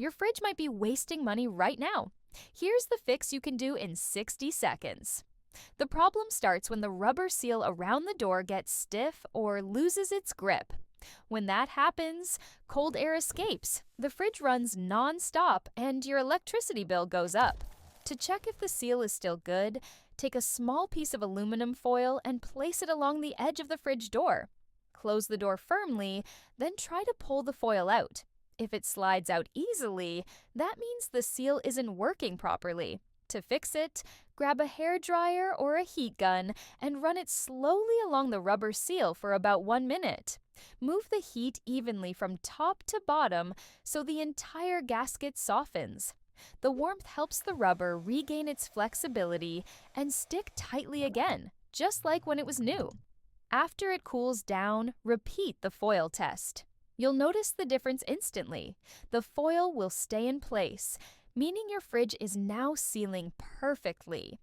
your fridge might be wasting money right now. Here's the fix you can do in 60 seconds. The problem starts when the rubber seal around the door gets stiff or loses its grip. When that happens, cold air escapes, the fridge runs non-stop, and your electricity bill goes up. To check if the seal is still good, take a small piece of aluminum foil and place it along the edge of the fridge door. Close the door firmly, then try to pull the foil out. If it slides out easily, that means the seal isn't working properly. To fix it, grab a hairdryer or a heat gun and run it slowly along the rubber seal for about 1 minute. Move the heat evenly from top to bottom so the entire gasket softens. The warmth helps the rubber regain its flexibility and stick tightly again, just like when it was new. After it cools down, repeat the foil test. You'll notice the difference instantly. The foil will stay in place, meaning your fridge is now sealing perfectly.